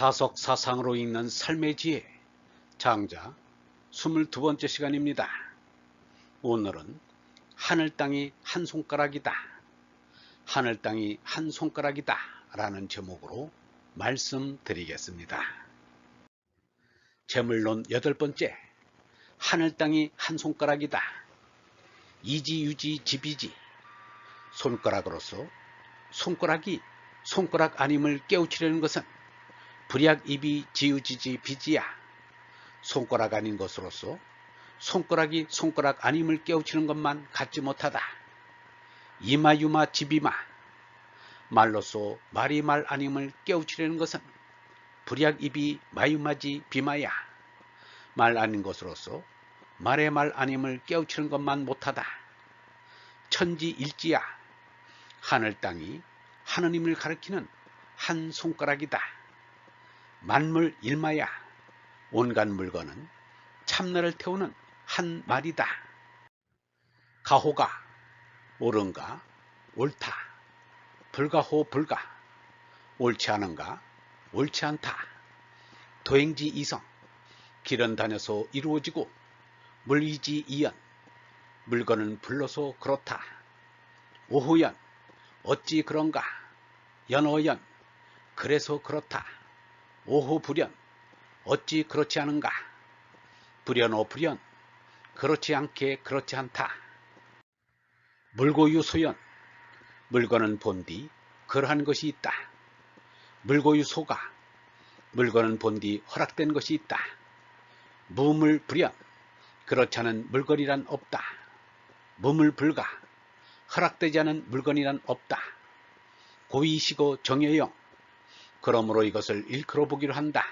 다속사상으로 읽는 삶의 지혜 장자 22번째 시간입니다. 오늘은 하늘 땅이 한 손가락이다. 하늘 땅이 한 손가락이다 라는 제목으로 말씀드리겠습니다. 제물론 8번째, 하늘 땅이 한 손가락이다. 이지유지 지비지. 손가락으로서 손가락이 손가락 아님을 깨우치려는 것은 불약이비 지우지지 비지야. 손가락 아닌 것으로서 손가락이 손가락 아님을 깨우치는 것만 갖지 못하다. 이마유마 지비마. 말로서 말이 말 아님을 깨우치려는 것은 불약이비 마유마지 비마야. 말 아닌 것으로서 말의 말 아님을 깨우치는 것만 못하다. 천지일지야. 하늘 땅이 하느님을 가리키는 한 손가락이다. 만물 일마야. 온갖 물건은 참나를 태우는 한 말이다. 가호가 옳은가 옳다. 불가호 불가. 옳지 않은가 옳지 않다. 도행지 이성. 길은 다녀서 이루어지고 물이지 이연. 물건은 불러서 그렇다. 오호연 어찌 그런가. 연어연 그래서 그렇다. 오호불연 어찌 그렇지 않은가. 불연오불연 그렇지 않게 그렇지 않다. 물고유소연 물건은 본디 그러한 것이 있다. 물고유소가 물건은 본디 허락된 것이 있다. 무물불연 그렇지 않은 물건이란 없다. 무물불가 허락되지 않은 물건이란 없다. 고의시고 정여영 그러므로 이것을 일컬어 보기로 한다.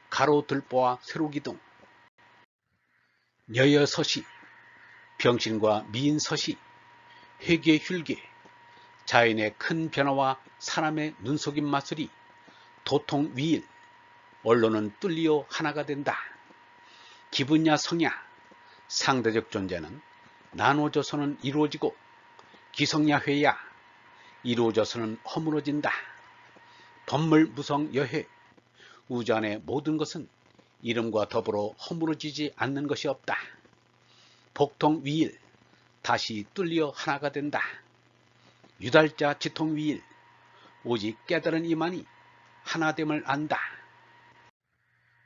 가로들보와 세로기둥. 여여서시 병신과 미인서시. 회계휼계 자연의 큰 변화와 사람의 눈속임 마술이 도통위일. 언론은 뚫리어 하나가 된다. 기분야 성야 상대적 존재는 나눠져서는 이루어지고 기성야 회야 이루어져서는 허물어진다. 법물무성여회 우주 안의 모든 것은 이름과 더불어 허물어지지 않는 것이 없다. 복통위일 다시 뚫려 하나가 된다. 유달자 지통위일 오직 깨달은 이만이 하나됨을 안다.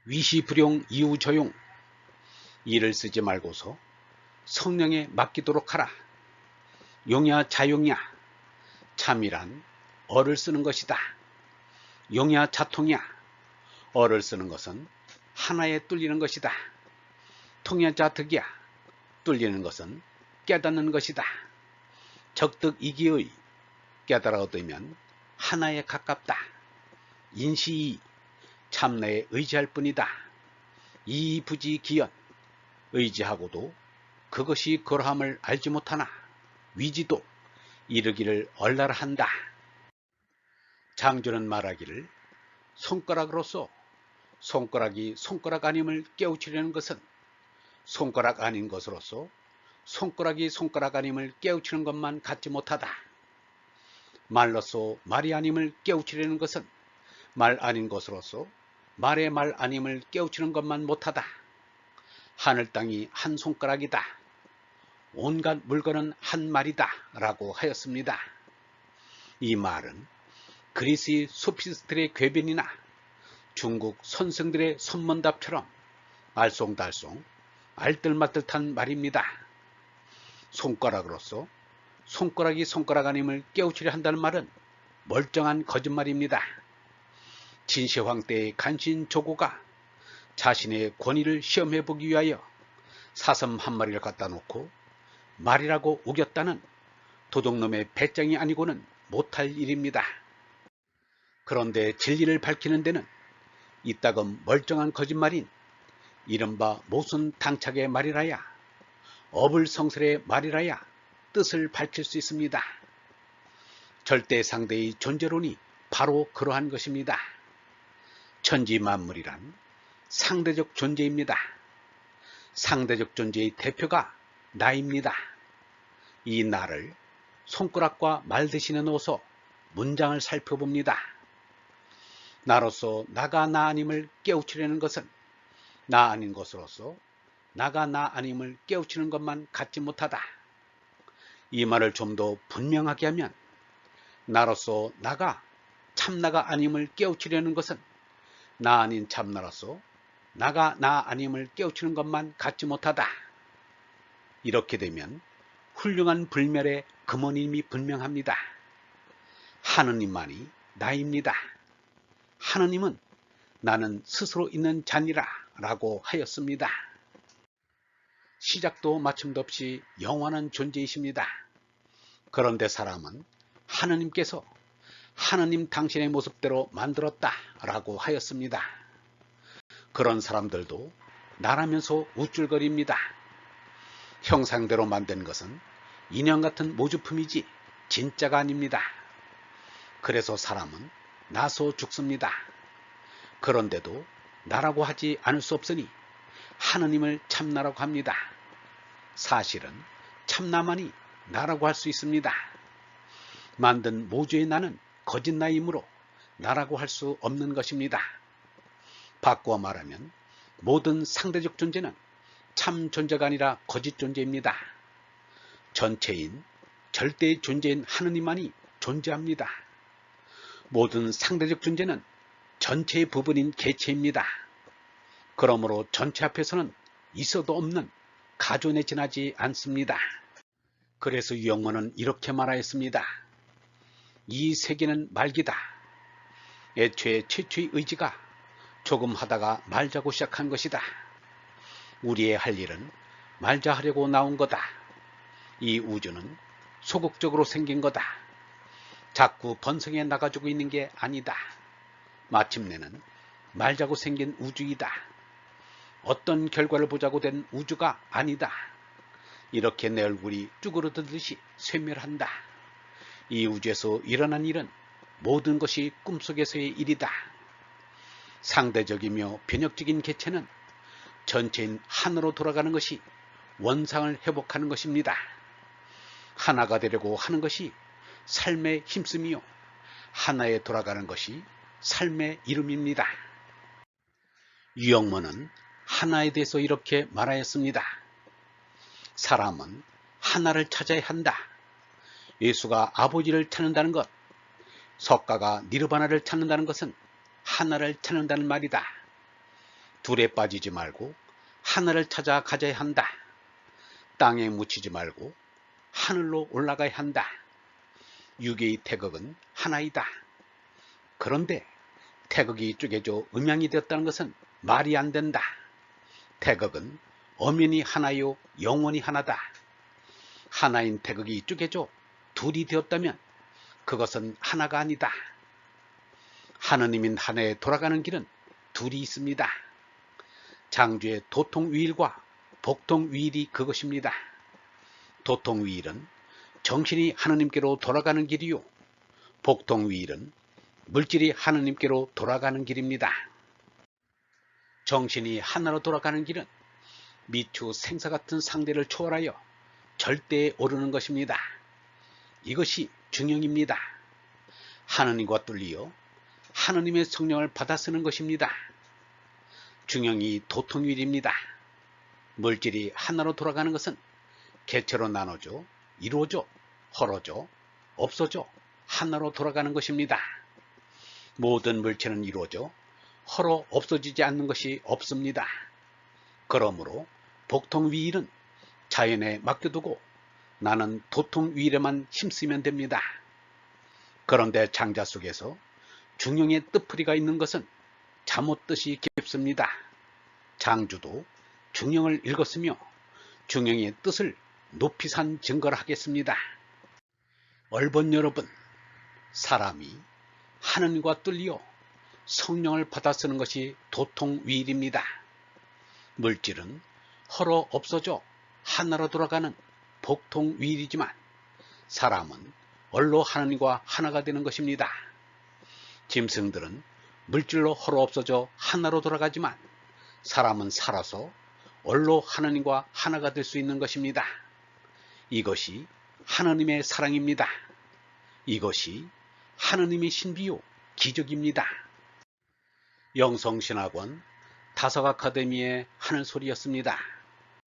위시불용 이우저용 이를 쓰지 말고서 성령에 맡기도록 하라. 용야 자용야 참이란 어를 쓰는 것이다. 용야 자통야 어를 쓰는 것은 하나에 뚫리는 것이다. 통야 자득야 뚫리는 것은 깨닫는 것이다. 적득이기의 깨달아 얻으면 하나에 가깝다. 인시이 참나에 의지할 뿐이다. 이부지기연 의지하고도 그것이 그러함을 알지 못하나 위지도 이르기를 얼라라 한다. 장조는 말하기를 손가락으로서 손가락이 손가락 아님을 깨우치려는 것은 손가락 아닌 것으로서 손가락이 손가락 아님을 깨우치는 것만 갖지 못하다. 말로서 말이 아님을 깨우치려는 것은 말 아닌 것으로서 말의 말 아님을 깨우치는 것만 못하다. 하늘 땅이 한 손가락이다. 온갖 물건은 한 말이다 라고 하였습니다. 이 말은 그리스의 소피스트의 궤변이나 중국 선생들의 선문답처럼 알쏭달쏭 알뜰맞뜻한 말입니다. 손가락으로서 손가락이 손가락 아님을 깨우치려 한다는 말은 멀쩡한 거짓말입니다. 진시황 때의 간신조고가 자신의 권위를 시험해보기 위하여 사슴 한 마리를 갖다 놓고 말이라고 우겼다는 도둑놈의 배짱이 아니고는 못할 일입니다. 그런데 진리를 밝히는 데는 이따금 멀쩡한 거짓말인 이른바 모순 당착의 말이라야 어불성설의 말이라야 뜻을 밝힐 수 있습니다. 절대상대의 존재론이 바로 그러한 것입니다. 천지만물이란 상대적 존재입니다. 상대적 존재의 대표가 나입니다. 이 나를 손가락과 말 대신에 넣어서 문장을 살펴봅니다. 나로서 나가 나 아님을 깨우치려는 것은 나 아닌 것으로서 나가 나 아님을 깨우치는 것만 갖지 못하다. 이 말을 좀 더 분명하게 하면 나로서 나가 참나가 아님을 깨우치려는 것은 나 아닌 참나로서 나가 나 아님을 깨우치는 것만 갖지 못하다. 이렇게 되면 훌륭한 불멸의 근원임이 분명합니다. 하느님만이 나입니다. 하느님은 나는 스스로 있는 자니라 라고 하였습니다. 시작도 마침도 없이 영원한 존재이십니다. 그런데 사람은 하느님께서 하느님 당신의 모습대로 만들었다 라고 하였습니다. 그런 사람들도 나라면서 우쭐거립니다. 형상대로 만든 것은 인형 같은 모조품이지 진짜가 아닙니다. 그래서 사람은 나서 죽습니다. 그런데도 나라고 하지 않을 수 없으니 하느님을 참나라고 합니다. 사실은 참나만이 나라고 할 수 있습니다. 만든 모조의 나는 거짓 나이므로 나라고 할 수 없는 것입니다. 바꾸어 말하면 모든 상대적 존재는 참 존재가 아니라 거짓 존재입니다. 전체인 절대의 존재인 하느님만이 존재합니다. 모든 상대적 존재는 전체의 부분인 개체입니다. 그러므로 전체 앞에서는 있어도 없는 가존에 지나지 않습니다. 그래서 유영문은 이렇게 말하였습니다. 이 세계는 말기다. 애초에 최초의 의지가 조금 하다가 말자고 시작한 것이다. 우리의 할 일은 말자 하려고 나온 거다. 이 우주는 소극적으로 생긴 거다. 자꾸 번성해 나가지고 있는 게 아니다. 마침내는 말자고 생긴 우주이다. 어떤 결과를 보자고 된 우주가 아니다. 이렇게 내 얼굴이 쭈그러들듯이 쇠멸한다. 이 우주에서 일어난 일은 모든 것이 꿈속에서의 일이다. 상대적이며 변혁적인 개체는 전체인 하나로 돌아가는 것이 원상을 회복하는 것입니다. 하나가 되려고 하는 것이 삶의 힘쓰이요 하나에 돌아가는 것이 삶의 이름입니다. 유영문은 하나에 대해서 이렇게 말하였습니다. 사람은 하나를 찾아야 한다. 예수가 아버지를 찾는다는 것, 석가가 니르바나를 찾는다는 것은 하나를 찾는다는 말이다. 둘에 빠지지 말고 하나를 찾아 가져야 한다. 땅에 묻히지 말고 하늘로 올라가야 한다. 유괴의 태극은 하나이다. 그런데 태극이 쪼개져 음양이 되었다는 것은 말이 안 된다. 태극은 엄연히 하나요 영원히 하나다. 하나인 태극이 쪼개져 둘이 되었다면 그것은 하나가 아니다. 하느님인 하나에 돌아가는 길은 둘이 있습니다. 장주의 도통위일과 복통위일이 그것입니다. 도통위일은 정신이 하느님께로 돌아가는 길이요, 복통위일은 물질이 하느님께로 돌아가는 길입니다. 정신이 하나로 돌아가는 길은 미추 생사 같은 상대를 초월하여 절대에 오르는 것입니다. 이것이 중형입니다. 하느님과 뚫리어 하느님의 성령을 받아 쓰는 것입니다. 중형이 도통위일입니다. 물질이 하나로 돌아가는 것은 개체로 나눠져 이루어져 헐어져 없어져 하나로 돌아가는 것입니다. 모든 물체는 이루어져 헐어 없어지지 않는 것이 없습니다. 그러므로 복통위일은 자연에 맡겨두고 나는 도통위일에만 힘쓰면 됩니다. 그런데 장자 속에서 중형의 뜻풀이가 있는 것은 잠옷 뜻이 깊습니다. 장주도 중형을 읽었으며 중형의 뜻을 높이 산 증거를 하겠습니다. 얼번 여러분, 사람이 하느님과 뚫리어 성령을 받아 쓰는 것이 도통위일입니다. 물질은 헐어 없어져 하나로 돌아가는 복통위일이지만 사람은 얼로 하느님과 하나가 되는 것입니다. 짐승들은 물질로 헐어 없어져 하나로 돌아가지만 사람은 살아서 얼로 하느님과 하나가 될 수 있는 것입니다. 이것이 하느님의 사랑입니다. 이것이 하느님의 신비요 기적입니다. 영성신학원 다석아카데미의 하늘소리였습니다.